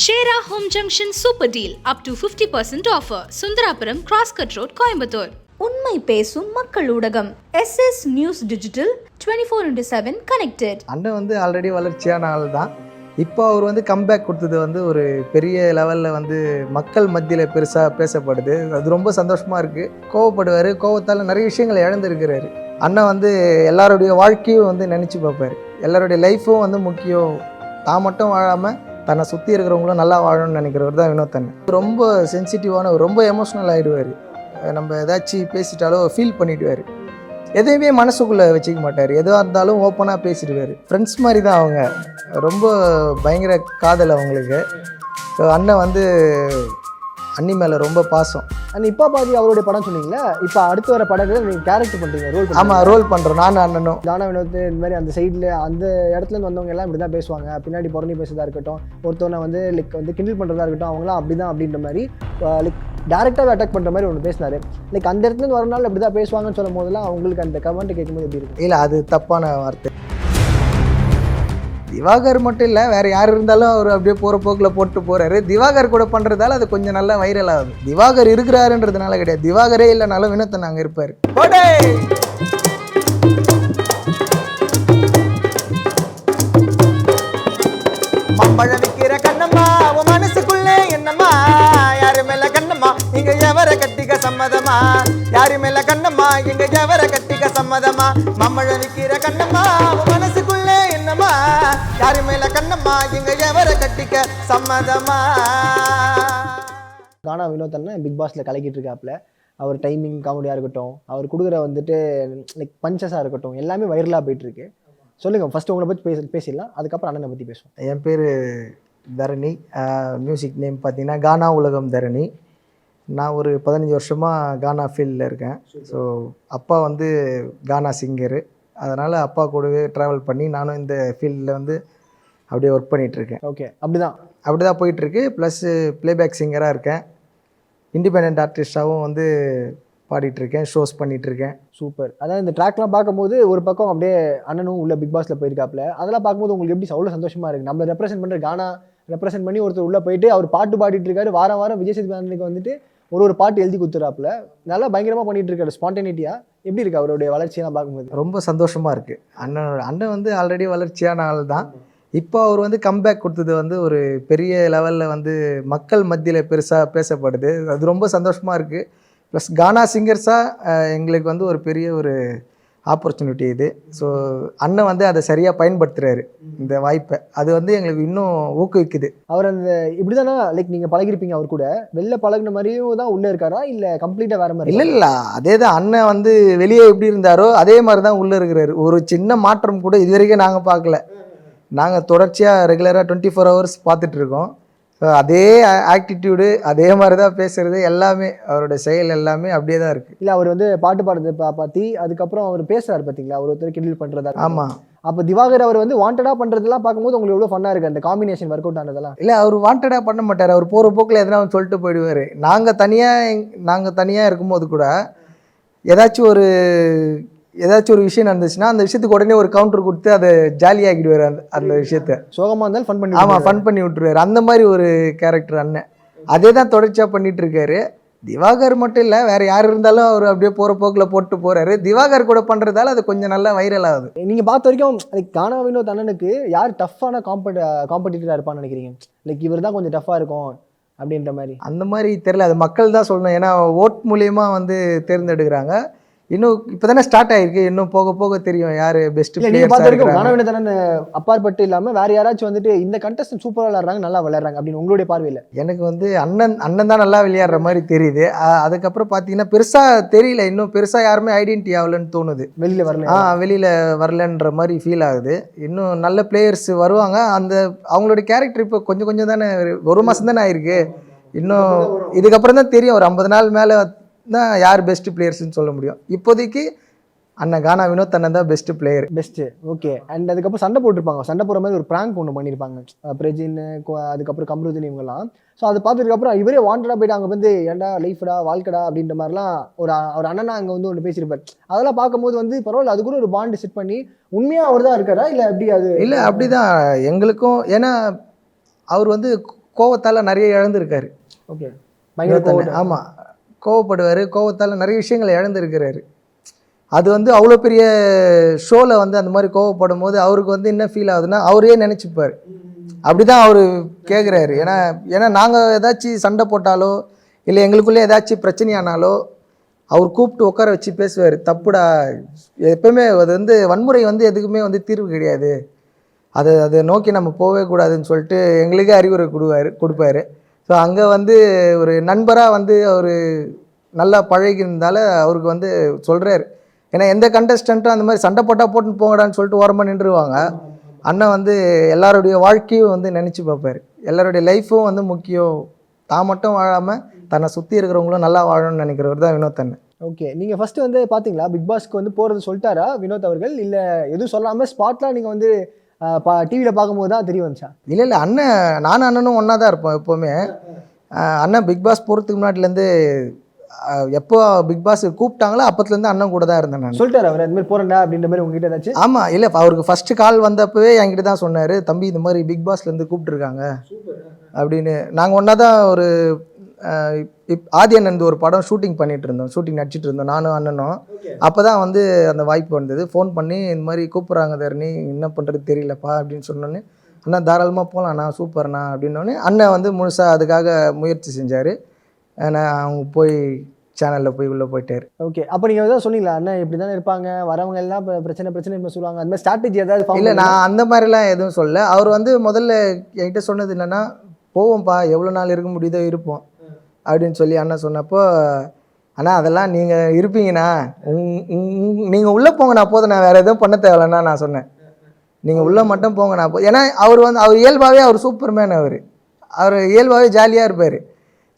Shera Home Junction Super Deal up to 50% offer. Sundarapuram Crosscut Road, Coimbatore. உண்மை பேசும் மக்கள் ஊடகம் SS News Digital 24/7 connected. அண்ணன் வந்து ஆல்ரெடி வளர்ச்சியான ஆள் தான். இப்போ அவர் வந்து கம்பேக் கொடுத்தது வந்து ஒரு பெரிய லெவலில் வந்து மக்கள் மத்தியில் பெருசாக பேசப்படுது. அது ரொம்ப சந்தோஷமாக இருக்குது. கோவப்படுவார், கோவத்தால் நிறைய விஷயங்களை இழந்திருக்கிறாரு. அண்ணன் வந்து எல்லாருடைய வாழ்க்கையும் வந்து நினச்சி பார்ப்பார். எல்லாருடைய லைஃப்பும் வந்து முக்கியம். தான் மட்டும் வாழாமல் தன்னை சுற்றி இருக்கிறவங்களும் நல்லா வாழணும்னு நினைக்கிறவர் தான் வினோத் அண்ணன். ரொம்ப சென்சிட்டிவான, ரொம்ப எமோஷ்னல் ஆகிடுவார். நம்ம ஏதாச்சும் பேசிட்டாலோ ஃபீல் பண்ணிவிடுவார். எதையுமே மனசுக்குள்ளே வச்சுக்க மாட்டார். எதுவாக இருந்தாலும் ஓப்பனாக பேசிடுவார். ஃப்ரெண்ட்ஸ் மாதிரி தான் அவங்க. ரொம்ப பயங்கர காதல் அவங்களுக்கு. ஸோ அண்ணன் வந்து அண்ணி மேலே ரொம்ப பாசம். அண்ட் இப்போ பாதி அவருடைய படம் சொன்னீங்களா, இப்போ அடுத்து வர படங்கள் நீங்கள் கேரக்டர் பண்ணுறீங்க, ரோல். ஆமாம், ரோல் பண்ணுறோம். நானும் அண்ணனும். கானா வினோத் இந்த மாதிரி அந்த சைடில் அந்த இடத்துலேருந்து வந்தவங்க எல்லாம் இப்படி தான் பேசுவாங்க. பின்னாடி புறணி பேசுறதா இருக்கட்டும், ஒருத்தவனை வந்து லைக் வந்து கிண்டில் பண்ணுறதா இருக்கட்டும், அவங்களாம் அப்படி தான் அப்படின்ற மாதிரி லைக் டேரெக்டாக அட்டாக் பண்ணுற மாதிரி ஒன்று பேசினார். லைக் அந்த இடத்துலேருந்து வரனால அப்படி தான் பேசுவாங்கன்னு சொல்லும் போதெல்லாம் அவங்களுக்கு அந்த கமெண்ட் கேட்கும்போது எப்படி இருக்கும்? இல்லை, அது தப்பான வார்த்தை. திவாகர் மட்டும் இல்லை, வேறு யார் இருந்தாலும் அவர் அப்படியே போகிற போக்கில் போட்டு போகிறாரு. திவாகர் கூட பண்ணுறதால அது கொஞ்சம் நல்லா வைரல் ஆகுது. திவாகர் இருக்கிறாருன்றதுனால கிடையாது. திவாகரே இல்லைனாலும் வினோத் நாங்கள் இருப்பார். மம்பழம் விற்கிற கண்ணம்மா உன் மனசுக்குள்ளே என்னம்மா, யாரு மேல கண்ணம்மா இங்க எவர கட்டிக்க சம்மதமா, யாரு மேல கண்ணம்மா இங்க எவர கட்டிக்க சம்மதமா, மம்பழம் விற்கிற கண்ணம்மா உன் மனசுக்குள்ளே என்னம்மா, யாரு மேல கண்ணம்மா இங்க எவர கட்டிக்க சம்மதமா. கானா வினோத் அண்ணன் பிக் பாஸ்ல கலக்கிட்டு இருக்காப்புல. அவர் டைமிங் காமெடியாக இருக்கட்டும், அவர் கொடுக்குற வந்துட்டு லைக் பஞ்சஸாக இருக்கட்டும், எல்லாமே வைரலாக போயிட்டு இருக்கு. சொல்லுங்கள், ஃபஸ்ட்டு உங்களை பற்றி பேசிடலாம், அதுக்கப்புறம் அண்ணனை பற்றி பேசுவோம். என் பேர் தரணி. மியூசிக் நேம் பார்த்தீங்கன்னா கானா உலகம் தரணி. நான் ஒரு 15 வருஷமாக கானா ஃபீல்டில் இருக்கேன். ஸோ அப்பா வந்து கானா சிங்கரு. அதனால் அப்பா கூடவே ட்ராவல் பண்ணி நானும் இந்த ஃபீல்டில் வந்து அப்படியே ஒர்க் பண்ணிகிட்ருக்கேன். ஓகே, அப்படி தான் போயிட்டுருக்கு. ப்ளஸ்ஸு ப்ளேபேக் சிங்கராக இருக்கேன். இண்டிபெண்ட் ஆர்டிஸ்டாகவும் வந்து பாடிட்டுருக்கேன், ஷோஸ் பண்ணிகிட்ருக்கேன். சூப்பர். அதான் இந்த ட்ராக்லாம் பார்க்கும்போது ஒரு பக்கம் அப்படியே அண்ணனும் உள்ள பிக் பாஸில் போயிருக்காப்புல. அதெல்லாம் பார்க்கும்போது உங்களுக்கு எப்படி அவ்வளோ சந்தோஷமாக இருக்குது? நம்ம ரெப்ரசென்ட் பண்ணுற கானா ரெப்ரசென்ட் பண்ணி ஒருத்தர் உள்ளே போயிட்டு அவர் பாட்டு பாடிட்டு இருக்காரு. வாரம் வாரம் விஜய் சேதுபதிக்கு வந்துட்டு ஒரு பாட்டு எழுதி கொடுத்துறாப்புல. நல்லா பயங்கரமாக பண்ணிட்டு இருக்காரு, ஸ்பான்டேனிட்டியாக. எப்படி இருக்குது அவருடைய வளர்ச்சியெல்லாம் பார்க்கும்போது? ரொம்ப சந்தோஷமாக இருக்குது. அண்ணன் வந்து ஆல்ரெடி வளர்ச்சியான ஆள் தான். இப்போ அவர் வந்து கம்பேக் கொடுத்தது வந்து ஒரு பெரிய லெவலில் வந்து மக்கள் மத்தியில் பெருசாக பேசப்படுது. அது ரொம்ப சந்தோஷமாக இருக்குது. ப்ளஸ் கானா சிங்கர்ஸாக எங்களுக்கு வந்து ஒரு பெரிய ஒரு ஆப்பர்ச்சுனிட்டி இது. ஸோ அண்ணன் வந்து அதை சரியாக பயன்படுத்துகிறாரு, இந்த வாய்ப்பை. அது வந்து எங்களுக்கு இன்னும் ஊக்குவிக்குது. அவர் அந்த இப்படி தானே லைக் நீங்கள் பழகிருப்பீங்க அவர் கூட, வெளில பழகின மாதிரியும் தான் உள்ளே இருக்காரா, இல்லை கம்ப்ளீட்டாக வேறு மாதிரி? இல்லை, அதே தான். அண்ணன் வந்து வெளியே எப்படி இருந்தாரோ அதே மாதிரி தான் உள்ளே இருக்கிறாரு. ஒரு சின்ன மாற்றம் கூட இது வரைக்கும் நாங்கள் பார்க்கல. நாங்கள் தொடர்ச்சியாக ரெகுலராக 24 ஹவர்ஸ் பார்த்துட்ருக்கோம். அதே ஆக்டிடியூடு, அதே மாதிரி தான் பேசுகிறது, எல்லாமே அவரோட செயல் எல்லாமே அப்படியே தான் இருக்குது. இல்லை, அவர் வந்து பாட்டு பாடுறது பார்த்தி அதுக்கப்புறம் அவர் பேசுகிறார் பார்த்தீங்களா, அவர் ஒருத்தர் கிண்டில் பண்ணுறதா. ஆமாம். அப்போ திவாகர் அவர் வந்து வாண்டடாக பண்ணுறதுலாம் பார்க்கும்போது உங்களுக்கு எவ்வளோ ஃபன்னாக இருக்குது அந்த காம்பினேஷன் ஒர்க் அவுட் ஆனதெல்லாம்? இல்லை, அவர் வாண்டடாக பண்ண மாட்டார். அவர் போகிற போக்கில் எதனா சொல்லிட்டு போயிடுவார். நாங்கள் தனியாக இருக்கும்போது கூட ஏதாச்சும் ஒரு விஷயம் நடந்துச்சுன்னா அந்த விஷயத்துக்கு உடனே ஒரு கவுண்டர் கொடுத்து அதை ஜாலியாகிடுவார். அந்த விஷயத்த சோகமாக இருந்தாலும் ஃபன் பண்ணி, ஆமாம், ஃபன் பண்ணி விட்டுருவார். அந்த மாதிரி ஒரு கேரக்டர் அண்ணன். அதே தான் தொடர்ச்சியாக பண்ணிகிட்டு இருக்காரு. திவாகர் மட்டும் இல்லை, வேறு யார் இருந்தாலும் அவர் அப்படியே போகிற போக்கில் போட்டு போகிறாரு. திவாகர் கூட பண்ணுறதால அது கொஞ்சம் நல்லா வைரல் ஆகுது. நீங்கள் பார்த்த வரைக்கும் லைக் கானா வினோத் அண்ணனுக்கு யார் டஃப்பான காம்படிட்டராக இருப்பான்னு நினைக்கிறீங்க? லைக் இவர் தான் கொஞ்சம் டஃப்பாக இருக்கும் அப்படின்ற மாதிரி. அந்த மாதிரி தெரியல, அது மக்கள் தான் சொல்லணும். ஏன்னா ஓட் மூலியமா வந்து தேர்ந்தெடுக்கிறாங்க. இன்னும் இப்போ தானே ஸ்டார்ட் ஆகிருக்கு. இன்னும் போக போக தெரியும் யார் பெஸ்ட் பிளேயர். கானா வினோத் அண்ணன் அப்பாற்பட்டு இல்லாமல் வேறு யாராச்சும் வந்துட்டு இந்த கண்டஸ்டன்ட் சூப்பராக விளையாடுறாங்க, நல்லா விளையாடுறாங்க அப்படின்னு உங்களுடைய பார்வையில்? எனக்கு வந்து அண்ணன் தான் நல்லா விளையாடுற மாதிரி தெரியுது. அதுக்கப்புறம் பார்த்தீங்கன்னா பெருசாக தெரியல, இன்னும் பெருசாக யாருமே ஐடென்டிட்டி ஆகலன்னு தோணுது. வெளியில் வரலன்ற மாதிரி ஃபீல் ஆகுது. இன்னும் நல்ல பிளேயர்ஸ் வருவாங்க. அவங்களோட கேரக்டர் இப்போ கொஞ்சம் தானே, ஒரு மாதம் தானே ஆயிருக்கு. இன்னும் இதுக்கப்புறம் தான் தெரியும். ஒரு 50 நாள் மேலே தான் யார் பெஸ்ட் பிளேயர்ஸ்ன்னு சொல்ல முடியும். இப்போதைக்கு அண்ணன் கானா வினோத் அண்ணன் தான் best player. Best. Okay. And அதுக்கப்புறம் சண்டை போட்டிருப்பாங்க. சண்டை போகிற மாதிரி ஒரு ப்ராங்க் ஒன்று பண்ணியிருப்பாங்க, பிரஜின் அதுக்கப்புறம் கம்ருதீன் இவங்கெல்லாம். ஸோ அதை பார்த்ததுக்கப்புறம் இவரே வாண்டடாக போய்ட்டு அங்கே வந்து ஏன்டா லைஃப்டா வாழ்க்கடா அப்படின்ற மாதிரிலாம் ஒரு அண்ணனா அங்கே வந்து ஒன்று பேசியிருப்பார். அதெல்லாம் பார்க்கும்போது வந்து பரவாயில்ல, அது கூட ஒரு பாண்டு செட் பண்ணி உண்மையாக அவர் தான் இருக்காரா இல்லை எப்படி? அது இல்லை, அப்படி தான் எங்களுக்கும். ஏன்னா அவர் வந்து கோவத்தால் நிறைய இழந்திருக்காரு. ஓகே, பயங்கர கோவம். ஆமாம், கோவப்படுவார், கோவத்தால் நிறைய விஷயங்களை இழந்திருக்கிறாரு. அது வந்து அவ்வளோ பெரிய ஷோவில் வந்து அந்த மாதிரி கோவப்படும் போது அவருக்கு வந்து என்ன ஃபீல் ஆகுதுன்னா அவரே நினச்சிப்பார். அப்படி தான் அவர் கேட்குறாரு. ஏன்னா நாங்கள் ஏதாச்சும் சண்டை போட்டாலோ இல்லை எங்களுக்குள்ளே ஏதாச்சும் பிரச்சனையானாலோ அவர் கூப்பிட்டு உட்கார வச்சு பேசுவார். தப்புடா, எப்பவுமே அது வந்து வன்முறை வந்து எதுக்குமே வந்து தீர்வு கிடையாது, அதை நோக்கி நம்ம போகவே கூடாதுன்னு சொல்லிட்டு எங்களுக்கே அறிவுரை கொடுப்பாரு. ஸோ அங்கே வந்து ஒரு நண்பராக வந்து அவர் நல்லா பழகிருந்தால அவருக்கு வந்து சொல்கிறாரு. ஏன்னா எந்த கண்டஸ்டண்ட்டும் அந்த மாதிரி சண்டை போட்டால் போட்டுன்னு போங்கடான்னு சொல்லிட்டு ஓரமாக நின்றுவாங்க. அண்ணன் வந்து எல்லாருடைய வாழ்க்கையும் வந்து நினச்சி பார்ப்பார். எல்லாருடைய லைஃப்பும் வந்து முக்கியம், தான் மட்டும் வாழாமல் தன்னை சுற்றி இருக்கிறவங்களும் நல்லா வாழணும்னு நினைக்கிறவர் தான் வினோத் அண்ணன். ஓகே, நீங்கள் ஃபஸ்ட்டு வந்து பார்த்தீங்களா பிக் பாஸ்க்கு வந்து போகிறது சொல்லிட்டாரா வினோத் அவர்கள், இல்லை எதுவும் சொல்லாமல் ஸ்பாட்லாம் நீங்கள் வந்து டிவியில் பார்க்கும்போது தான் தெரிய வந்துச்சா? இல்லை நானும் அண்ணனும் ஒன்றா தான் இருப்போம் எப்போவுமே. அண்ணன் பிக் பாஸ் போகிறதுக்கு முன்னாடிலேருந்து எப்போ பிக் பாஸ் கூப்பிட்டாங்களோ அப்போத்துலேருந்து அண்ணன் கூட தான் இருந்தேன். நான் சொல்லிட்டாரு அவர் இந்த மாதிரி போகிறேன்டா அப்படின்ற மாதிரி உங்ககிட்ட ஏதாச்சும்? ஆமாம், இல்லை அவருக்கு ஃபஸ்ட்டு கால் வந்தப்பவே என்கிட்ட தான் சொன்னார், தம்பி இந்த மாதிரி பிக் பாஸ்லேருந்து கூப்பிட்டுருக்காங்க அப்படின்னு. நாங்கள் ஒன்றா தான் ஒரு ஆதி அண்ணன் ஒரு படம் ஷூட்டிங் நடிச்சிட்டு இருந்தோம் நானும் அண்ணனும். அப்போ தான் வந்து அந்த வாய்ப்பு வந்தது. ஃபோன் பண்ணி இந்த மாதிரி கூப்பிட்றாங்க தரணி, என்ன பண்ணுறது தெரியலப்பா அப்படின்னு சொன்னோன்னே, அண்ணா தாராளமாக போகலாண்ணா, சூப்பர்ண்ணா அப்படின்னோடனே அண்ணன் வந்து முழுசாக அதுக்காக முயற்சி செஞ்சார். நான் அவங்க போய் சேனலில் போய் உள்ளே போயிட்டார். ஓகே, அப்போ நீங்கள் எதாவது சொன்னீங்களா அண்ணன் இப்படி தானே இருப்பாங்க, வரவங்க எல்லாம் பிரச்சனை இப்போ சொல்லுவாங்க, அந்த மாதிரி ஸ்ட்ராட்டஜி ஏதாவது? இல்லை, நான் அந்த மாதிரிலாம் எதுவும் சொல்லலை. அவர் வந்து முதல்ல என்கிட்ட சொன்னது என்னென்னா, போவோம்ப்பா, எவ்வளோ நாள் இருக்க முடியுதோ இருப்போம் அப்படின்னு சொல்லி அண்ணன் சொன்னப்போ, அண்ணா அதெல்லாம் நீங்கள் இருப்பீங்கண்ணா, நீங்கள் உள்ளே போங்கண்ணா போதும், நான் வேறு எதுவும் பண்ண தேவையில்லண்ணா நான் சொன்னேன். நீங்கள் உள்ளே மட்டும் போங்கண்ணா ஏன்னா அவர் இயல்பாகவே அவர் சூப்பர்மேன், அவர் இயல்பாகவே ஜாலியாக இருப்பார்.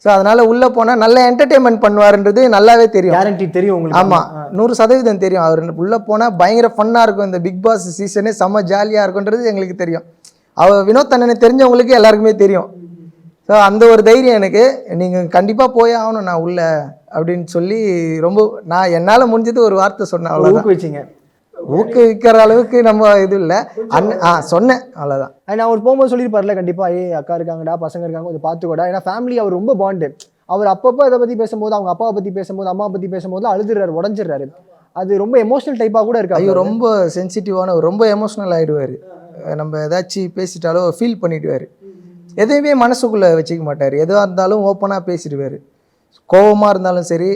ஸோ அதனால் உள்ளே போனால் நல்ல என்டர்டெயின்மெண்ட் பண்ணுவார்ன்றது நல்லாவே தெரியும். கேரண்டி தெரியும் உங்களுக்கு? ஆமாம், 100% தெரியும். அவர் உள்ளே போனால் பயங்கர ஃபன்னாக இருக்கும், இந்த பிக் பாஸ் சீசனே செம்ம ஜாலியாக இருக்குன்றது எங்களுக்கு தெரியும். வினோத் அண்ணனை தெரிஞ்சவங்களுக்கு எல்லாருக்குமே தெரியும். ஸோ அந்த ஒரு தைரியம் எனக்கு, நீங்கள் கண்டிப்பாக போயே ஆகணும் நான் உள்ள அப்படின்னு சொல்லி ரொம்ப நான் என்னால் முடிஞ்சது ஒரு வார்த்தை சொன்னேன், அவ்வளோ ஊக்குவிச்சிங்க. ஊக்குவிக்கிற அளவுக்கு நம்ம இது இல்லை சொன்னேன், அவ்வளோதான். நான் அவர் போகும்போது சொல்லியிருப்பார்ல கண்டிப்பாக, அக்கா இருக்காங்கடா, பசங்க இருக்காங்க, கொஞ்சம் பார்த்துக்கூடா. ஏன்னா ஃபேமிலி அவர் ரொம்ப பாண்டு. அவர் அப்பப்போ இதை பற்றி பேசும்போது, அவங்க அப்பாவை பற்றி பேசும்போது, அம்மாவை பற்றி பேசும்போது அழுதுறாரு, உடஞ்சிடுறாரு. அது ரொம்ப எமோஷனல் டைப்பாக கூட இருக்கு. ஐயோ, ரொம்ப சென்சிட்டிவான, ரொம்ப எமோஷ்னல் ஆகிடுவார். நம்ம ஏதாச்சும் பேசிட்டாலோ ஃபீல் பண்ணிவிடுவார். எதையுமே மனசுக்குள்ளே வச்சுக்க மாட்டார். எதுவாக இருந்தாலும் ஓப்பனாக பேசிடுவார். கோபமாக இருந்தாலும் சரி,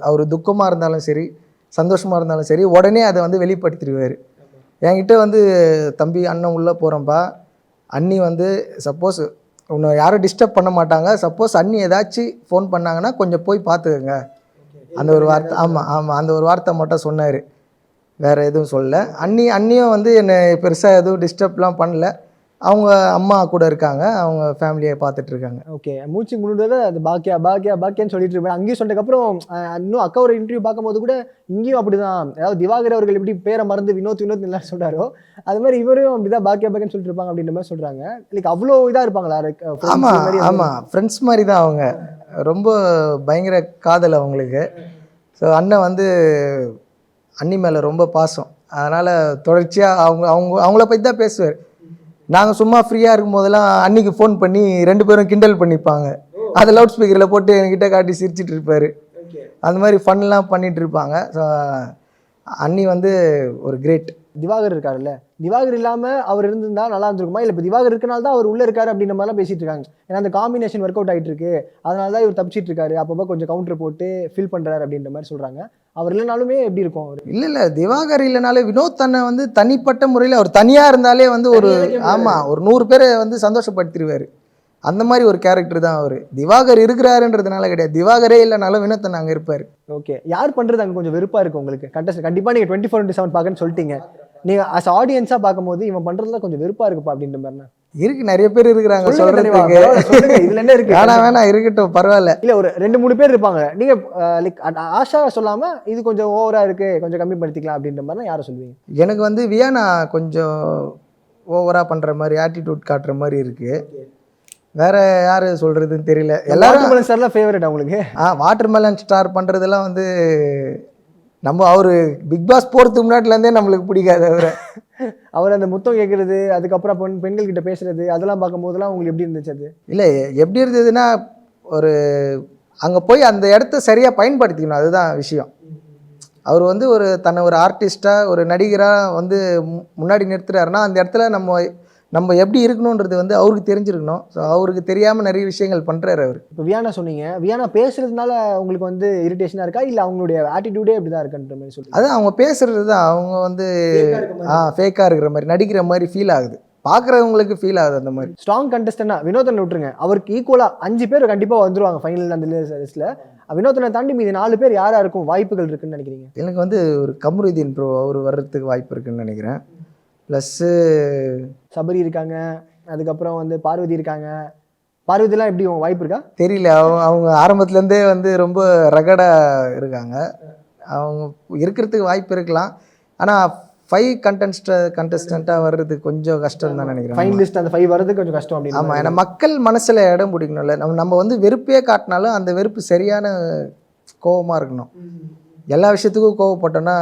அவர் துக்கமாக இருந்தாலும் சரி, சந்தோஷமாக இருந்தாலும் சரி, உடனே அதை வந்து வெளிப்படுத்திடுவார். என்கிட்ட வந்து, தம்பி அண்ணன் உள்ளே போகிறோம்ப்பா, அண்ணி வந்து சப்போஸ் உன்னை யாரும் டிஸ்டர்ப் பண்ண மாட்டாங்க, சப்போஸ் அண்ணி ஏதாச்சும் ஃபோன் பண்ணாங்கன்னா கொஞ்சம் போய் பார்த்துக்கங்க, அந்த ஒரு வார்த்தை. ஆமாம், அந்த ஒரு வார்த்தை மட்டும் சொன்னார், வேறு எதுவும் சொல்லலை. அண்ணியும் வந்து என்னை பெருசாக எதுவும் டிஸ்டர்ப்லாம் பண்ணல. அவங்க அம்மா கூட இருக்காங்க, அவங்க ஃபேமிலியை பார்த்துட்டு இருக்காங்க. ஓகே, மூச்சு முழுவதும் அது பாக்கியான்னு சொல்லிட்டு இருப்பேன். அங்கேயும் சொன்னதுக்கப்புறம் இன்னும் அக்கா ஒரு இன்டர்வியூ பார்க்கும்போது கூட இங்கேயும் அப்படிதான், அதாவது திவாகர் அவர்கள் எப்படி பேரை மறந்து வினோத் எல்லாம் சொல்கிறாரோ, அது மாதிரி இவரும் அப்படிதான் பாக்கியான்னு சொல்லிட்டு இருப்பாங்க அப்படின்ற மாதிரி சொல்கிறாங்க. லைக் அவ்வளோ இதாக இருப்பாங்களா? ஆமாம், ஃப்ரெண்ட்ஸ் மாதிரி தான் அவங்க. ரொம்ப பயங்கர காதல் அவங்களுக்கு. ஸோ அண்ணன் வந்து அண்ணி மேலே ரொம்ப பாசம். அதனால் தொடர்ச்சியாக அவங்கள பற்றி தான் பேசுவார். நாங்கள் சும்மா ஃப்ரீயாக இருக்கும் போதெல்லாம் அன்னிக்கு ஃபோன் பண்ணி 2 பேரும் கிண்டல் பண்ணிப்பாங்க. அதை லவுட் ஸ்பீக்கரில் போட்டு என்கிட்ட காட்டி சிரிச்சிட்டு இருப்பார். அந்த மாதிரி ஃபன்லாம் பண்ணிகிட்டு இருப்பாங்க. ஸோ அண்ணி வந்து ஒரு கிரேட். திவாகர் இருக்காருல்ல, திவாகர் இல்லாமல் அவர் இருந்திருந்தா நல்லா இருந்திருக்குமா, இல்லை இப்போ திவாகர் இருக்கனால தான் அவர் உள்ளே இருக்காரு அப்படின்ற மாதிரிலாம் பேசிகிட்டு இருக்காங்க. ஏன்னா அந்த காம்பினேஷன் ஒர்க் அவுட் ஆகிட்டு இருக்கு, அதனால தான் இவர் தப்பிச்சிட்டு இருக்காரு, அப்பப்போ கொஞ்சம் கவுண்டர் போட்டு ஃபீல் பண்ணுறாரு அப்படின்ற மாதிரி சொல்கிறாங்க. அவர் இல்லைனாலுமே எப்படி இருக்கும் அவர்? இல்லை, திவாகர் இல்லைனாலே வினோத் அண்ணன் வந்து தனிப்பட்ட முறையில் அவர் தனியாக இருந்தாலே வந்து ஒரு 100 பேரை வந்து சந்தோஷப்படுத்திடுவார். அந்த மாதிரி ஒரு கேரக்டர் தான் அவர். திவாகர் இருக்கிறாருன்றதுனால கிடையாது, திவாகரே இல்லைனாலும் வினோத் அண்ணன் அங்கே இருப்பார். ஓகே, யார் பண்ணுறது அங்கே கொஞ்சம் வெறுப்பாக இருக்குது உங்களுக்கு? கண்டிப்பாக நீங்கள் 24/7 பார்க்கன்னு சொல்லிட்டீங்க. நீங்கள் அஸ் ஆடியன்ஸாக பார்க்கும்போது இவன் பண்ணுறதுல கொஞ்சம் வெறுப்பாக இருக்குப்பா அப்படின்ற மாதிரி இருக்கு. நிறைய பேர் இருக்கிறாங்க சொல்கிறதுக்கு. இதில் என்ன இருக்குது? வேணா இருக்கட்டும், பரவாயில்ல. இல்லை, ஒரு 2-3 பேர் இருப்பாங்க. நீங்கள் லைக் ஆஷா சொல்லாமல் இது கொஞ்சம் ஓவராக இருக்குது, கொஞ்சம் கம்மி படுத்திக்கலாம் அப்படின்ற மாதிரி யாரை சொல்லுவீங்க? எனக்கு வந்து வியானா கொஞ்சம் ஓவராக பண்ணுற மாதிரி, ஆட்டிடியூட் காட்டுற மாதிரி இருக்குது. வேற யாரு சொல்றதுன்னு தெரியல. எல்லாரும் ஸ்டார்லாம் ஃபேவரட் அவங்களுக்கு. வாட்டர் மெலன் ஸ்டார் பண்றதெல்லாம் வந்து நம்ம அவரு பிக் பாஸ் போறதுக்கு முன்னாடிலேருந்தே நம்மளுக்கு பிடிக்காது அவரை. அவர் அந்த முத்தம் கேட்கறது, அதுக்கப்புறம் பெண்கள் கிட்ட பேசுறது, அதெல்லாம் பார்க்கும்போதெல்லாம் உங்களுக்கு எப்படி இருந்துச்சு அது? இல்லை எப்படி இருந்ததுன்னா, ஒரு அங்கே போய் அந்த இடத்த சரியாக பயன்படுத்திக்கணும், அதுதான் விஷயம். அவர் வந்து ஒரு தன்னை ஒரு ஆர்டிஸ்ட்டாக ஒரு நடிகராக வந்து முன்னாடி நிறுத்துறாருன்னா அந்த இடத்துல நம்ம எப்படி இருக்கணுன்றது வந்து அவருக்கு தெரிஞ்சிருக்கணும். ஸோ அவருக்கு தெரியாமல் நிறைய விஷயங்கள் பண்ணுறாரு அவர். இப்போ வியானா சொன்னீங்க, வியானா பேசுறதுனால உங்களுக்கு வந்து இரிட்டேஷனாக இருக்கா, இல்லை அவங்களுடைய ஆட்டிடியூடே அப்படி தான் இருக்குன்ற மாதிரி சொல்லி? அதான் அவங்க பேசுகிறது தான், அவங்க வந்து ஃபேக்காக இருக்கிற மாதிரி நடிக்கிற மாதிரி ஃபீல் ஆகுது, பார்க்குறவங்களுக்கு ஃபீல் ஆகுது அந்த மாதிரி. ஸ்ட்ராங் கண்டஸ்டன்னா வினோதனை விட்டுருங்க, அவருக்கு ஈக்குவலாக 5 பேர் கண்டிப்பாக வந்துருவாங்க ஃபைனல் அந்த லிஸ்ட்டில். வினோதனை தாண்டி மீது 4 பேர் யாராக இருக்கும் வாய்ப்புகள் இருக்குன்னு நினைக்கிறீங்க? எனக்கு வந்து ஒரு கமருதீன் ப்ரோ அவர் வர்றதுக்கு வாய்ப்பு இருக்குன்னு நினைக்கிறேன். ப்ளஸ்ஸு சபரி இருக்காங்க, அதுக்கப்புறம் வந்து பார்வதி இருக்காங்க. பார்வதிலாம் எப்படி வாய்ப்பு இருக்கா தெரியல. அவங்க ஆரம்பத்துலேருந்தே வந்து ரொம்ப ரகடாக இருக்காங்க, அவங்க இருக்கிறதுக்கு வாய்ப்பு இருக்கலாம். ஆனால் 5 கண்டஸ்டண்ட்டாக வர்றதுக்கு கொஞ்சம் கஷ்டம் தான் நினைக்கிறேன். ஃபைனலிஸ்ட் அந்த 5 வர்றதுக்கு கொஞ்சம் கஷ்டம் அப்படின்னு. ஆமாம், ஏன்னா மக்கள் மனசில் இடம் பிடிக்கணும்ல. நம்ம வந்து வெறுப்பே காட்டினாலும் அந்த வெறுப்பு சரியான கோபமாக இருக்கணும். எல்லா விஷயத்துக்கும் கோவப்பட்டோன்னா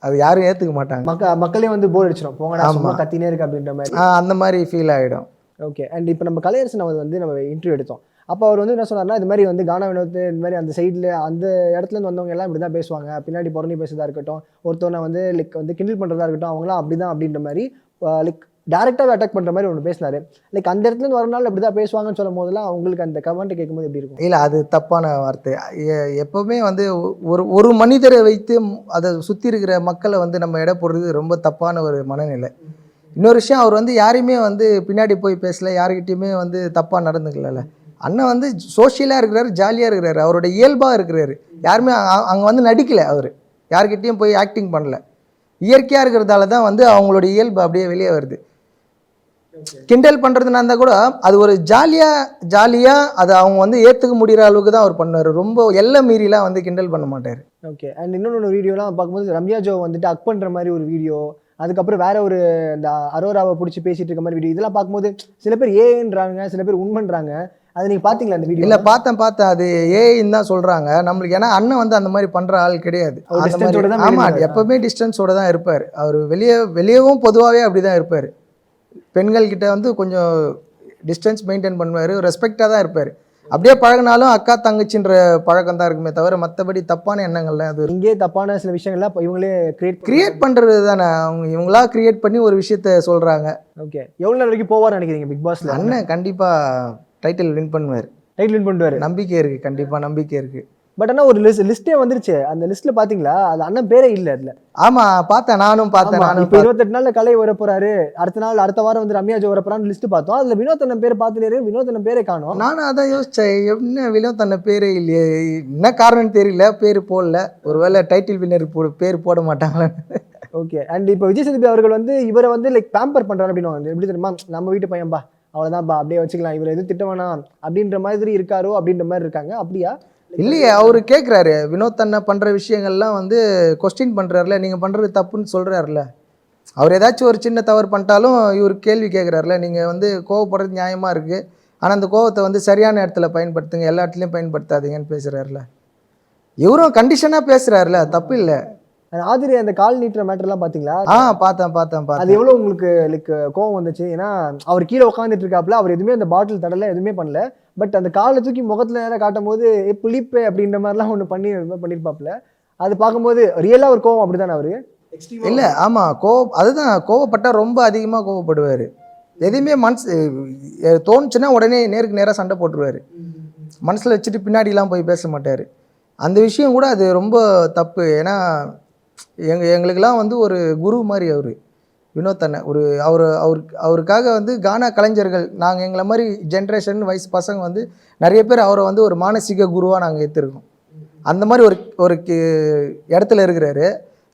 அது யாரும் ஏற்றுக்க மாட்டாங்க. மக்களே வந்து போர் அடிச்சிடும், போங்கடா சும்மா கத்தினே இருக்கு அப்படின்ற மாதிரி அந்த மாதிரி ஃபீல் ஆகிடும். ஓகே. அண்ட் இப்போ நம்ம கலையரசன் வந்து நம்ம இன்டர்வியூ எடுத்தோம். அப்போ அவர் வந்து என்ன சொன்னார்னா, இது மாதிரி வந்து கானா வினோத் இந்த மாதிரி அந்த சைடில் அந்த இடத்துலேருந்து வந்தவங்க எல்லாம் இப்படி தான் பேசுவாங்க, பின்னாடி புறணி பேசுறதா இருக்கட்டும், ஒருத்தவனை வந்து லைக் வந்து கிண்டில் பண்ணுறதா இருக்கட்டும், அவங்களாம் அப்படி தான் அப்படின்ற மாதிரி லைக் டேரெக்டாக அட்டாக் பண்ணுற மாதிரி ஒன்று பேசினார். லைக் அந்த இடத்துலேருந்து வரனால அப்படி தான் பேசுவாங்கன்னு சொல்லும் போதெல்லாம் அவங்களுக்கு அந்த கமெண்ட்டை கேட்கும்போது எப்படி இருக்கும்? இல்லை, அது தப்பான வார்த்தை. எப்போவுமே வந்து ஒரு மனிதரை வைத்து அதை சுற்றி இருக்கிற மக்களை வந்து நம்ம எடை போடுறது ரொம்ப தப்பான ஒரு மனநிலை. இன்னொரு விஷயம், அவர் வந்து யாரையுமே வந்து பின்னாடி போய் பேசலை, யாருக்கிட்டையுமே வந்து தப்பாக நடந்துக்கல. அண்ணன் வந்து சோஷியலாக இருக்கிறாரு, ஜாலியாக இருக்கிறாரு, அவரோட இயல்பாக இருக்கிறாரு. யாருமே அங்கே வந்து நடிக்கலை, அவர் யார்கிட்டையும் போய் ஆக்டிங் பண்ணல. இயற்கையாக இருக்கிறதால தான் வந்து அவங்களோட இயல்பு அப்படியே வெளியே வருது. கிண்டல் பண்ணுறதுனா இருந்தால் கூட அது ஒரு ஜாலியாக அதை அவங்க வந்து ஏற்றுக்க முடிகிற அளவுக்கு தான் அவர் பண்ணுவார். ரொம்ப எல்லை மீறிலாம் வந்து கிண்டல் பண்ண மாட்டார். ஓகே. அண்ட் இன்னொன்று வீடியோலாம் பார்க்கும்போது ரம்யா ஜோ வந்துட்டு அக் பண்ணுற மாதிரி ஒரு வீடியோ, அதுக்கப்புறம் வேற ஒரு இந்த அரோராவை பிடிச்சி பேசிட்டு இருக்க மாதிரி வீடியோ, இதெல்லாம் பார்க்கும்போது சில பேர் ஏன்றாங்க, சில பேர் உண்மைன்றாங்க. அது நீங்கள் பார்த்தீங்களா அந்த வீடியோ? இல்லை, பார்த்தேன். அது ஏன்னு தான் சொல்கிறாங்க நம்மளுக்கு. ஏன்னா அண்ணன் வந்து அந்த மாதிரி பண்ணுற ஆள் கிடையாது. ஆமாம், எப்போவுமே டிஸ்டன்ஸோடு தான் இருப்பார். அவர் வெளியவும் பொதுவாகவே அப்படி தான் இருப்பார். பெண்கள்கிட்ட வந்து கொஞ்சம் டிஸ்டன்ஸ் மெயின்டைன் பண்ணுவார், ரெஸ்பெக்டாக தான் இருப்பார். அப்படியே பழகினாலும் அக்கா தங்கச்சின்ற பழக்கம் தான் இருக்குமே தவிர மற்றபடி தப்பான எண்ணங்கள்லாம் அது இங்கே தப்பான சில விஷயங்கள்லாம் இவங்களே கிரியேட் பண்ணுறது தானே. இவங்களா கிரியேட் பண்ணி ஒரு விஷயத்த சொல்கிறாங்க. ஓகே. எவ்வளோ நாள் வரைக்கும் போவார்னு நினைக்கிறீங்க பிக் பாஸ்ல? அண்ணன் கண்டிப்பாக டைட்டில் வின் பண்ணுவார். நம்பிக்கை இருக்குது, கண்டிப்பாக நம்பிக்கை இருக்குது. பட் ஆனால் ஒரு லிஸ்ட்டே வந்துருச்சு, அந்த லிஸ்ட்டில் பார்த்தீங்களா? அது அண்ணன் பேரே இல்லை அதில். ஆமாம், நானும் பார்த்தேன். இப்போ 28 நாளில் கலை வர போகிறாரு, அடுத்த வாரம் வந்து ரம்யா ஜோ வர போகிறான்னு லிஸ்ட்டு பார்த்தோம். அதில் வினோத் அண்ணன் பேர் பார்த்துட்டு வினோத் அண்ணன் பேரே காணும். நானும் அதான் யோசித்தேன், என்ன வினோத் அண்ணன் பேரே இல்லையே, என்ன காரணம்னு தெரியல, பேர் போடல. ஒருவேளை டைட்டில் வின்னர் பேர் போட மாட்டாங்களான்னு. ஓகே. அண்ட் இப்போ விஜய் சேதுபதி அவர்கள் வந்து இவரை வந்து லைக் பேம்பர் பண்ணுறாரு அப்படின்னு எப்படி தெரியுமா, நம்ம வீட்டு பையன்பா அவ்வளோதான்ப்பா அப்படியே வச்சுக்கலாம், இவர் எதுவும் திட்ட வேணாம் அப்படின்ற மாதிரி இருக்காரோ அப்படின்ற மாதிரி இருக்காங்க. அப்படியா? இல்லையே, அவர் கேட்குறாரு வினோத் அண்ணன் பண்ணுற விஷயங்கள்லாம் வந்து கொஸ்டின் பண்ணுறாருல, நீங்கள் பண்ணுறது தப்புன்னு சொல்கிறாருல. அவர் ஏதாச்சும் ஒரு சின்ன தவறு பண்ணிட்டாலும் இவர் கேள்வி கேட்குறாருல, நீங்கள் வந்து கோவப்படுறது நியாயமாக இருக்குது, ஆனால் அந்த கோவத்தை வந்து சரியான இடத்துல பயன்படுத்துங்க, எல்லா இடத்துலையும் பயன்படுத்தாதீங்கன்னு பேசுகிறாருல. இவரும் கண்டிஷனாக பேசுகிறாருல, தப்பு இல்லை. ஆதிரி அந்த கால் நீட்டுற மேட்டர்லாம் பார்த்தீங்களா? பார்த்தேன். அது எவ்வளோ உங்களுக்கு லைக் கோவம் வந்துச்சு? ஏன்னா அவர் கீழே உட்காந்துட்டு இருக்காப்புல, அவர் எதுவுமே அந்த பாட்டில் தடலை எதுவுமே பண்ணல. பட் அந்த காலை தூக்கி முகத்தில் நேரம் காட்டும் போது புளிப்பே அப்படின்ற மாதிரிலாம் ஒன்று பண்ணியிருப்பாப்புல. அது பார்க்கும்போது ரியலாக ஒரு கோவம் அப்படி தானே அவரு? இல்லை, ஆமாம், அதுதான் கோவப்பட்டால் ரொம்ப அதிகமாக கோவப்படுவார். எதுவுமே தோணுச்சுன்னா உடனே நேருக்கு நேராக சண்டை போட்டுருவார். மனசில் வச்சுட்டு பின்னாடிலாம் போய் பேச மாட்டார். அந்த விஷயம் கூட அது ரொம்ப தப்பு. ஏன்னா எங்களுக்கெல்லாம் வந்து ஒரு குரு மாதிரி அவர் வினோத் அண்ணன். அவருக்காக வந்து கானா கலைஞர்கள் நாங்கள் எங்களை மாதிரி ஜென்ரேஷன் வயசு பசங்க வந்து நிறைய பேர் அவரை வந்து ஒரு மானசீக குருவாக நாங்கள் ஏற்றிருக்கோம். அந்த மாதிரி ஒரு இடத்துல இருக்கிறாரு.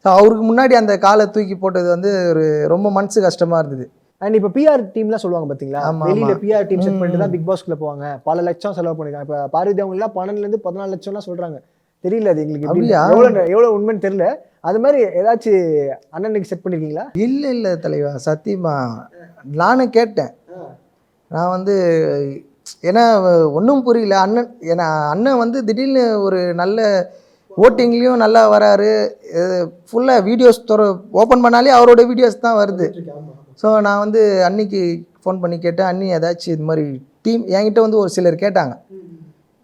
ஸோ அவருக்கு முன்னாடி அந்த காலை தூக்கி போட்டது வந்து ரொம்ப மனசு கஷ்டமாக இருந்தது. அண்ட் இப்போ பிஆர் டீம்லாம் சொல்லுவாங்க பார்த்தீங்களா, வெளியில் பிஆர் டீம் செட் பண்ணிட்டு தான் பிக் பாஸ்க்குள்ளே போவாங்க, பல லட்சம் செலவு பண்ணிருக்காங்க. இப்போ பார்வதி அவங்களாம் 12 to 14 லட்சம்லாம் சொல்கிறாங்க. தெரியல அது எங்களுக்கு எவ்வளோ உண்மைன்னு தெரியல. அது மாதிரி ஏதாச்சும் அண்ணனுக்கு செட் பண்ணிருக்கீங்களா? இல்லை தலைவா, சத்தியமா நானும் கேட்டேன். நான் வந்து ஏன்னா ஒன்றும் புரியல. அண்ணன் வந்து திடீர்னு ஒரு நல்ல ஓட்டிங்லேயும் நல்லா வராரு. ஃபுல்லாக வீடியோஸ் ஓப்பன் பண்ணாலே அவரோட வீடியோஸ் தான் வருது. ஸோ நான் வந்து அன்னிக்கு ஃபோன் பண்ணி கேட்டேன், அண்ணி ஏதாச்சும் இது மாதிரி டீம் என்கிட்ட வந்து ஒரு சிலர் கேட்டாங்க,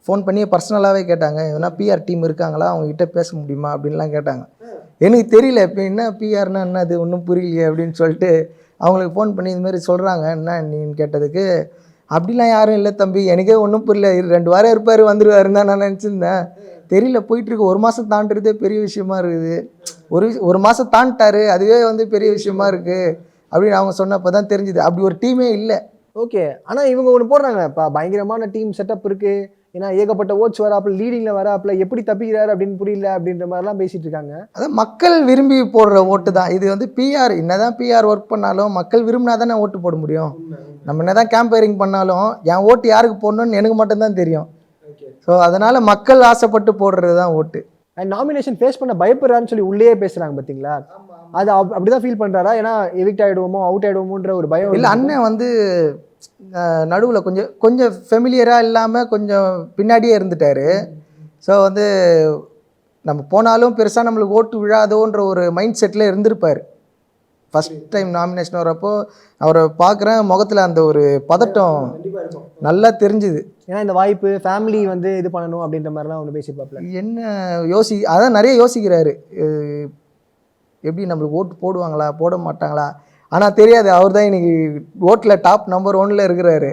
ஃபோன் பண்ணி பர்சனலாகவே கேட்டாங்க, எதனா பிஆர் டீம் இருக்காங்களா, அவங்ககிட்ட பேச முடியுமா அப்படின்லாம் கேட்டாங்க. எனக்கு தெரியல இப்போ என்ன பிஆர்னா என்னது ஒன்றும் புரியலையே அப்படின்னு சொல்லிட்டு அவங்களுக்கு ஃபோன் பண்ணி இதுமாரி சொல்கிறாங்க என்ன நீன்னு கேட்டதுக்கு, அப்படிலாம் யாரும் இல்லை தம்பி, எனக்கே ஒன்றும் புரியல, 2 வாரம் இருப்பார் வந்துடுவாருன்னு தான் நான் நினச்சிருந்தேன். தெரியல போயிட்டுருக்கு, 1 மாதம் தாண்டுறதே பெரிய விஷயமா இருக்குது. ஒரு மாதம் தாண்டிட்டாரு, அதுவே வந்து பெரிய விஷயமா இருக்குது அப்படின்னு அவங்க சொன்னப்போ தான் தெரிஞ்சுது அப்படி ஒரு டீமே இல்லை. ஓகே, ஆனால் இவங்க ஒன்று போடுறாங்க, இப்போ பயங்கரமான டீம் செட்டப் இருக்குது, ஏன்னா ஏகப்பட்ட ஓட்ஸ் வராப்பில், லீடிங்கில் வராப்பில், எப்படி தப்பிக்கிறாரு அப்படின்னு புரியல அப்படின்ற மாதிரிலாம் பேசிகிட்டு இருக்காங்க. அதான் மக்கள் விரும்பி போடுற ஓட்டு தான் இது. வந்து பிஆர் என்னதான் பிஆர் ஒர்க் பண்ணாலும் மக்கள் விரும்பினா தானே ஓட்டு போட முடியும். நம்ம என்னதான் கேம்பெயினிங் பண்ணாலும் என் ஓட்டு யாருக்கு போடணும்னு எனக்கு மட்டும்தான் தெரியும். ஸோ அதனால் மக்கள் ஆசைப்பட்டு போடுறது தான் ஓட்டு. அண்ட் நாமினேஷன் ஃபேஸ் பண்ண பயப்படுறான்னு சொல்லி உள்ளே பேசுகிறாங்க பார்த்தீங்களா, அது அப்படிதான் ஃபீல் பண்ணுறாரா? ஏன்னா எவிக்ட் ஆகிடுவோமோ அவுட் ஆகிடுவோமோன்ற ஒரு பயம் இல்லை. அண்ணன் வந்து நடுவில் கொஞ்சம் ஃபெமிலியராக இல்லாமல் கொஞ்சம் பின்னாடியே இருந்துட்டார். ஸோ வந்து நம்ம போனாலும் பெருசாக நம்மளுக்கு ஓட்டு விழாதோன்ற ஒரு மைண்ட் செட்டில் இருந்திருப்பார். ஃபஸ்ட் டைம் நாமினேஷன் வரப்போ அவரை பார்க்குறேன், முகத்தில் அந்த ஒரு பதட்டம் நல்லா தெரிஞ்சுது. ஏன்னா இந்த வாய்ப்பு ஃபேமிலி வந்து இது பண்ணணும் அப்படின்ற மாதிரிலாம் ஒன்று பேசியிருப்பாப்ல. என்ன அதான் நிறைய யோசிக்கிறாரு, எப்படி நம்மளுக்கு ஓட்டு போடுவாங்களா போட மாட்டாங்களா. ஆனால் தெரியாது, அவர் தான் இன்னைக்கு ஓட்டில் டாப் நம்பர் 1ல் இருக்கிறாரு.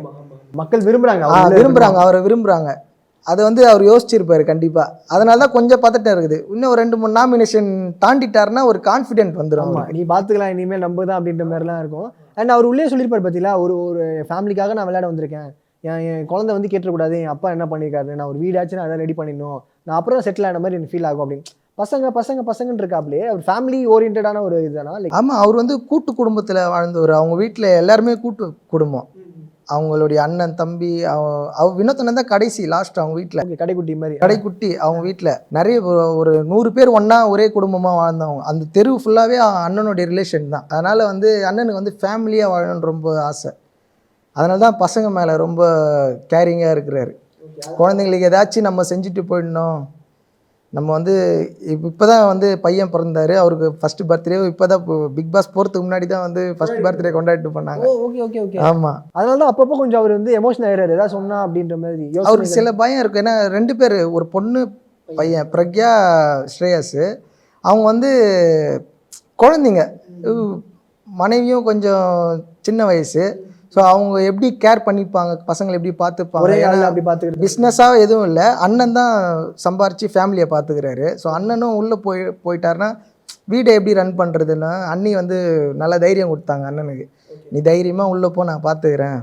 மக்கள் விரும்புகிறாங்க, அவரை விரும்புகிறாங்க. அதை வந்து அவர் யோசிச்சிருப்பாரு கண்டிப்பாக. அதனால தான் கொஞ்சம் பதட்டம் இருக்குது. இன்னும் ஒரு 2-3 நாமினேஷன் தாண்டிட்டாருன்னா ஒரு கான்ஃபிடென்ட் வந்துடும். நீ பார்த்துக்கலாம் இனிமேல் நம்ம தான் அப்படின்ற மாதிரிலாம் இருக்கும். அண்ட் அவர் உள்ளே சொல்லியிருப்பார் பார்த்தீங்களா, ஒரு ஃபேமிலிக்காக நான் விளையாட வந்திருக்கேன், என் குழந்தை வந்து கேட்டக்கூடாது, என் அப்பா என்ன பண்ணியிருக்காரு, நான் ஒரு வீடாச்சும் நான் அதை ரெடி பண்ணிடணும், நான் அப்புறம் செட்டில் ஆன மாதிரி எனக்கு ஃபீல் ஆகும் அப்படின்னு. பசங்கன்னு இருக்காப்லே, ஒரு ஃபேமிலி ஓரியன்டான ஒரு இதுதானா? ஆமாம், அவர் வந்து கூட்டு குடும்பத்தில் வாழ்ந்தவர். அவங்க வீட்டில் எல்லாருமே கூட்டு குடும்பம். அவங்களுடைய அண்ணன் தம்பி வினோத்தனன் தான் கடைசி லாஸ்ட் அவங்க வீட்டில் கடைக்குட்டி மாதிரி. கடைக்குட்டி அவங்க வீட்டில் நிறைய ஒரு 100 பேர் ஒன்றா ஒரே குடும்பமாக வாழ்ந்தவங்க. அந்த தெரு ஃபுல்லாகவே அண்ணனுடைய ரிலேஷன் தான். அதனால் வந்து அண்ணனுக்கு வந்து ஃபேமிலியாக வாழணும்னு ரொம்ப ஆசை. அதனால தான் பசங்க மேலே ரொம்ப கேரிங்காக இருக்கிறாரு. குழந்தைங்களுக்கு ஏதாச்சும் நம்ம செஞ்சுட்டு போயிடணும். நம்ம வந்து இப்போ தான் வந்து பையன் பிறந்தாரு, அவருக்கு ஃபர்ஸ்ட் பர்த்டே இப்போ தான் பிக் பாஸ் போகிறதுக்கு முன்னாடி தான் வந்து ஃபர்ஸ்ட் பர்த்டே கொண்டாடிட்டு பண்ணாங்க. ஓகே. ஆமாம், அதனால தான் அப்பப்போ கொஞ்சம் அவர் வந்து எமோஷனல் ஆயிடுறாரு, ஏதாவது சொன்னா அப்படின்ற மாதிரி அவருக்கு சில பயம் இருக்கும். ஏன்னா 2 பேர், ஒரு பொண்ணு பையன், பிரக்யா ஸ்ரேயஸ். அவங்க வந்து குழந்தைங்க, மனைவியும் கொஞ்சம் சின்ன வயசு. ஸோ அவங்க எப்படி கேர் பண்ணிப்பாங்க, பசங்களை எப்படி பார்த்துப்பாங்க, அப்படி பார்த்துக்கிட்டு பிஸ்னஸாக எதுவும் இல்லை. அண்ணன் தான் சம்பாரித்து ஃபேமிலியை பார்த்துக்கிறாரு. ஸோ அண்ணனும் உள்ளே போயிட்டாருன்னா வீடை எப்படி ரன் பண்ணுறதுன்னா அண்ணி வந்து நல்ல தைரியம் கொடுத்தாங்க அண்ணனுக்கு. நீ தைரியமாக உள்ளே போ, நான் பார்த்துக்கிறேன்,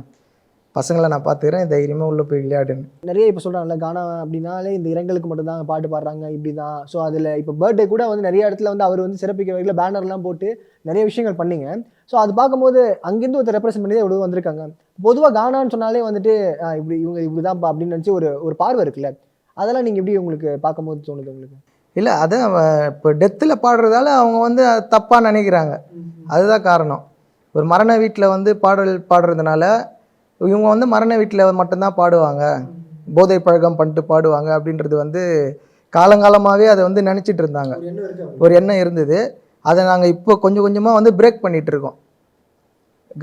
பசங்களை நான் பார்த்துக்கிறேன், தைரியமாக உள்ளே போய் விளையாடுன்னு. நிறைய இப்போ சொல்கிறாங்கல்ல, கானா அப்படின்னாலே இந்த இரங்கலுக்கு மட்டும்தான் பாட்டு பாடுறாங்க இப்படி தான். ஸோ அதில் இப்போ பர்த்டே கூட வந்து நிறைய இடத்துல வந்து அவர் வந்து சிறப்பிக்க வகையில் பேனர்லாம் போட்டு நிறைய விஷயங்கள் பண்ணிங்க. ஸோ அது பார்க்கும்போது அங்கேருந்து ஒருத்தர் ரெப்ரசென்ட் பண்ணி தான் இவ்வளோ வந்திருக்காங்க. பொதுவாக கானான்னு சொன்னாலே வந்துட்டு இவங்க இப்படி தான்ப்பா அப்படின்னு நினச்சி ஒரு பார்வை இருக்குல்ல, அதெல்லாம் நீங்கள் எப்படி உங்களுக்கு பார்க்கும்போது தோணுது உங்களுக்கு? இல்லை, அதான் இப்போ டெத்தில் பாடுறதால அவங்க வந்து தப்பாக நினைக்கிறாங்க, அதுதான் காரணம். ஒரு மரண வீட்டில் வந்து பாடல் பாடுறதுனால இவங்க வந்து மரண வீட்டில் மட்டும்தான் பாடுவாங்க, போதை பழக்கம் பண்ணிட்டு பாடுவாங்க அப்படின்றது வந்து காலங்காலமாகவே அதை வந்து நினச்சிட்டு இருந்தாங்க. ஒரு எண்ணம் இருந்தது. அதை நாங்கள் இப்போ கொஞ்சம் கொஞ்சமாக வந்து பிரேக் பண்ணிகிட்ருக்கோம்.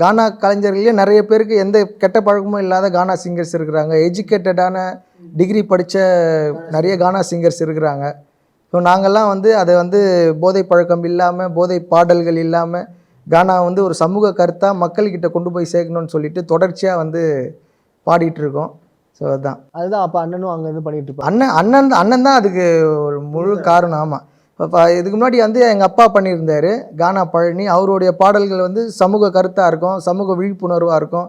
கானா கலைஞர்களே நிறைய பேருக்கு எந்த கெட்ட பழக்கமும் இல்லாத கானா சிங்கர்ஸ் இருக்கிறாங்க. எஜுகேட்டடான டிகிரி படித்த நிறைய கானா சிங்கர்ஸ் இருக்கிறாங்க. ஸோ நாங்கள்லாம் வந்து அதை வந்து போதை பழக்கம் இல்லாமல், போதை பாடல்கள் இல்லாமல் கானா வந்து ஒரு சமூக கருத்தாக மக்கள்கிட்ட கொண்டு போய் சேர்க்கணும்னு சொல்லிட்டு தொடர்ச்சியாக வந்து பாடிட்டுருக்கோம். ஸோ அதுதான் அப்போ அண்ணனும் அங்கே இருந்து பண்ணிகிட்டு இருப்போம். அண்ணன் தான் அதுக்கு ஒரு முழு காரணம். ஆமாம், இப்போ இதுக்கு முன்னாடி வந்து எங்கள் அப்பா பண்ணியிருந்தார் கானா பழனி. அவருடைய பாடல்கள் வந்து சமூக கருத்தாக இருக்கும், சமூக விழிப்புணர்வாக இருக்கும்.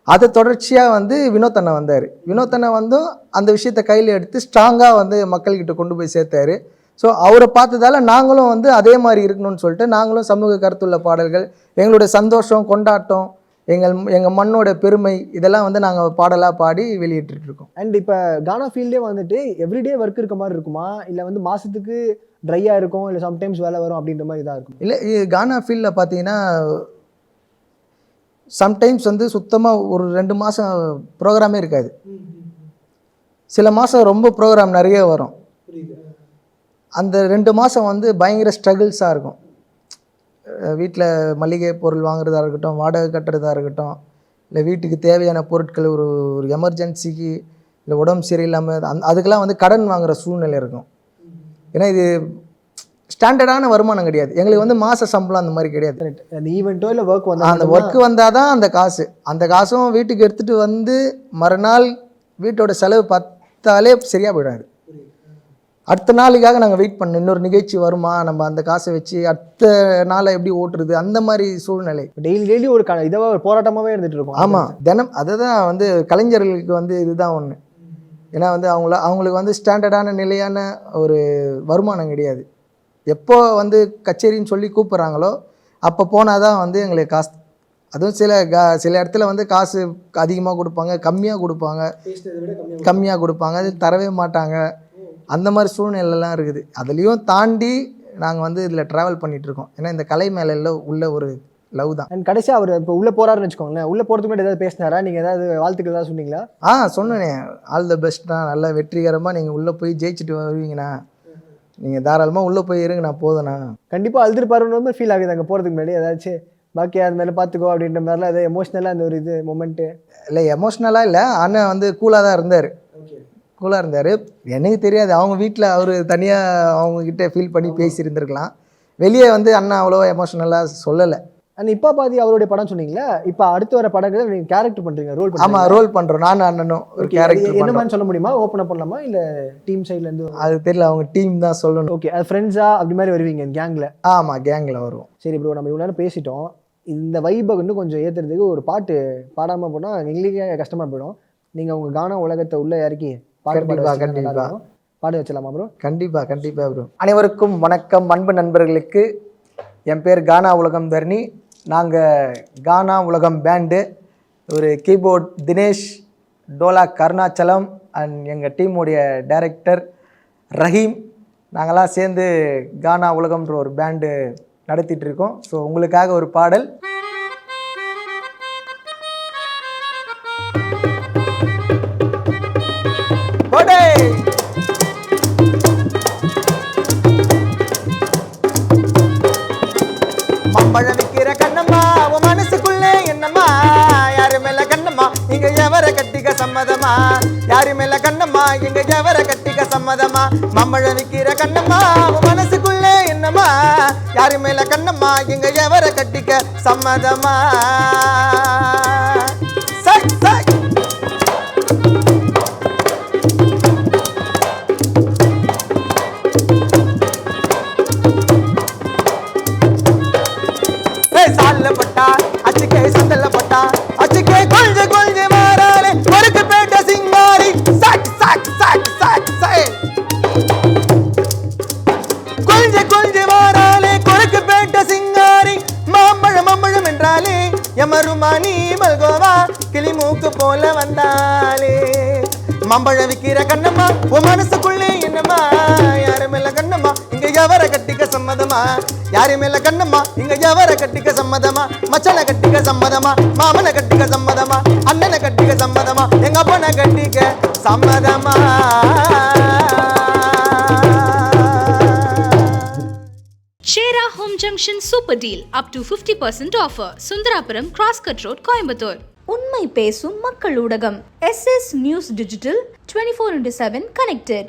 அதை தொடர்ச்சியாக வந்து வினோத்தனை வந்தார். வினோத்தனை வந்தும் அந்த விஷயத்தை கையில் எடுத்து ஸ்ட்ராங்காக வந்து மக்கள்கிட்ட கொண்டு போய் சேர்த்தாரு. ஸோ அவரை பார்த்ததால நாங்களும் வந்து அதே மாதிரி இருக்கணும்னு சொல்லிட்டு நாங்களும் சமூக கருத்துள்ள பாடல்கள், எங்களுடைய சந்தோஷம், கொண்டாட்டம், எங்கள் மண்ணோட பெருமை, இதெல்லாம் வந்து நாங்கள் பாடலாக பாடி வெளியிட்டுருக்கோம். அண்ட் இப்போ கானா ஃபீல்டே வந்துட்டு எவ்ரிடே ஒர்க் இருக்க மாதிரி இருக்குமா, இல்லை வந்து மாதத்துக்கு ட்ரையாக இருக்கும், இல்லை சம்டைம்ஸ் வேலை வரும் அப்படின்ற மாதிரி தான் இருக்கும்? இல்லை, கானா ஃபீல்டில் பார்த்தீங்கன்னா சம்டைம்ஸ் வந்து சுத்தமாக ஒரு 2 மாதம் ப்ரோக்ராமே இருக்காது. சில மாதம் ரொம்ப ப்ரோக்ராம் நிறைய வரும். அந்த 2 மாதம் வந்து பயங்கர ஸ்ட்ரகிள்ஸாக இருக்கும். வீட்டில் மளிகை பொருள் வாங்குறதா இருக்கட்டும், வாடகை கட்டுறதா இருக்கட்டும், இல்லை வீட்டுக்கு தேவையான பொருட்கள் ஒரு ஒரு எமர்ஜென்சிக்கு, இல்லை உடம்பு சரியில்லாமல் அதுக்கெல்லாம் வந்து கடன் வாங்குகிற சூழ்நிலை இருக்கும். ஏன்னா இது ஸ்டாண்டர்டான வருமானம் கிடையாது. எங்களுக்கு வந்து மாத சம்பளம் அந்த மாதிரி கிடையாது. அந்த ஈவெண்ட்டோ இல்லை ஒர்க் வந்து அந்த ஒர்க்கு வந்தால் தான் அந்த காசும் வீட்டுக்கு எடுத்துகிட்டு வந்து மறுநாள் வீட்டோட செலவு பார்த்தாலே சரியாக போயிடாது. அடுத்த நாளுக்காக நாங்கள் வெயிட் பண்ணோம், இன்னொரு நிகழ்ச்சி வருமா, நம்ம அந்த காசை வச்சு அடுத்த நாளை எப்படி ஓட்டுறது, அந்த மாதிரி சூழ்நிலை. டெய்லி ஒரு இதாக ஒரு போராட்டமாகவே இருந்துகிட்டு இருக்கும். ஆமாம், தினம் அதுதான் வந்து கலைஞர்களுக்கு வந்து இதுதான் ஒன்று. ஏன்னா வந்து அவங்களுக்கு வந்து ஸ்டாண்டர்டான நிலையான ஒரு வருமானம் கிடையாது. எப்போ வந்து கச்சேரின்னு சொல்லி கூப்பிட்றாங்களோ அப்போ போனால் தான் வந்து எங்களுக்கு காசு. அதுவும் சில இடத்துல வந்து காசு அதிகமாக கொடுப்பாங்க, கம்மியாக கொடுப்பாங்க, அது தரவே மாட்டாங்க. அந்த மாதிரி சூழ்நிலைலாம் இருக்குது. அதுலேயும் தாண்டி நாங்கள் வந்து இதில் ட்ராவல் பண்ணிகிட்ருக்கோம். ஏன்னா இந்த கலை மேலே உள்ள ஒரு லவ் தான். அண்ட் கடைசியாக அவர் இப்போ உள்ளே போகிறாருன்னு வச்சுக்கோங்களேன், உள்ளே போகிறதுக்கு முன்னாடி ஏதாவது பேசினாரா? நீங்கள் ஏதாவது வாழ்த்துக்கள் ஏதாவது சொன்னீங்களா? சொன்னேனே, ஆல் த பெஸ்ட் தான், நல்லா வெற்றிகரமாக நீங்கள் உள்ளே போய் ஜெயிச்சுட்டு வருவீங்கண்ணா, நீங்கள் தாராளமாக உள்ளே போய் இருங்கண்ணா, போதுண்ணா. கண்டிப்பாக அழுதுருப்பாருன்னு மாதிரி ஃபீல் ஆகுது அங்கே போகிறதுக்கு முன்னாடி. ஏதாச்சும் பாக்கி அது மேலே பார்த்துக்கோ அப்படின்ற மாதிரிலாம் எதாவது எமோஷ்னலாக அந்த ஒரு மொமெண்ட்டு? இல்லை, எமோஷ்னலாக இல்லை, அண்ணன் வந்து கூலாக தான் இருந்தார். எனக்கு தெரியாது, அவங்க வீட்டில் அவர் தனியாக அவங்கக்கிட்ட ஃபீல் பண்ணி பேசியிருந்துருக்கலாம். வெளியே வந்து அண்ணன் அவ்வளோ எமோஷ்னலாக சொல்லலை. அண்ட் இப்போ பாதி அவருடைய படம் சொன்னீங்களா, இப்போ அடுத்து வர படங்கள் நீங்கள் கேரக்டர் பண்ணுறீங்க, ரோல்? ஆமாம், ரோல் பண்ணுறோம், நானும் அண்ணனும் ஒரு கேரக்டர். என்ன மாதிரி சொல்ல முடியுமா? ஓப்பன் அப் பண்ணலாமா இல்லை டீம் சைட்லேருந்து? அது தெரியல, அவங்க டீம் தான் சொல்லணும். ஓகே, அது ஃப்ரெண்ட்ஸா அப்படி மாதிரி வருவீங்க கேங்கில்? ஆமாம், கேங்கில் வருவோம். சரி ப்ரோ, நம்ம இவ்வளோ நேரம் பேசிட்டோம். இந்த வைபை இன்னும் கொஞ்சம் ஏற்றுறதுக்கு ஒரு பாட்டு பாடாமல் போனால் எங்களுக்கே கஷ்டமாக போயிடும். நீங்கள் உங்கள் கானா உலகத்தை உள்ளே இறக்கி கண்டிப்பாக பாட வச்சலாமா ப்ரோ? கண்டிப்பாக ப்ரோ. அனைவருக்கும் வணக்கம். அன்பு நண்பர்களுக்கு, என் பேர் கானா உலகம் தர்ணி. நாங்கள் கானா உலகம் பேண்டு, ஒரு கீபோர்ட் தினேஷ், டோலா கருணாச்சலம் அண்ட் எங்கள் டீமுடைய டைரக்டர் ரஹீம், நாங்கள்லாம் சேர்ந்து கானா உலகம்ன்ற ஒரு பேண்டு நடத்திட்டு இருக்கோம். ஸோ உங்களுக்காக ஒரு பாடல். மம்பழம் விக்கிற கண்ணம்மா, உன் மனசுக்குள்ளே என்னம்மா, யாரு மேல கண்ணம்மா, இங்க எவரை கட்டிக்க சம்மதமா, யாரு மேல கண்ணம்மா, இங்க எவரை கட்டிக்க சம்மதமா. மம்பழம் விக்கிற கண்ணம்மா, உன் மனசுக்குள்ளே என்னம்மா, யாரு மேல கண்ணம்மா, இங்க எவரை கட்டிக்க சம்மதமா. சால பட்டா அச்சுக்கே, சந்தல பட்டா அச்சுக்கே, கொஞ்ச மாறாலே ஒருக்கு பேட்ட சிங்காரி, சாக் சாக் சாக் சாக் சாக். கொஞ்ச மாறாலே கொருக்கு பேட்ட சிங்காரி, மாம்பழம் என்றாலே எமருமானி மல்கோவா, கிளிமூக்கு போல வந்தாலே. மாம்பழம் விக்கிற கண்ணம்மா, உன் மனசுக்குள்ளே என்னம்மா, யாரு மேல கண்ணம்மா, இங்க எவரை கட்டிக்க சம்மதமா, யாரு மேல கண்ணம்மா, இங்க எவரை கட்டிக்க சம்மதமா. மச்சனை கட்டிக்க சம்மதமா, மாமனை கட்டிக்க சம்மதமா, அண்ணனை கட்டிக்க சம்மதமா, எங்க அப்பனை கட்டிக்க சம்மதமா. Shera Home Junction Super Deal up to 50% offer. Sundarapuram Crosscut Road, Coimbatore. உண்மை பேசும் மக்கள் ஊடகம் SS News Digital 24/7 connected.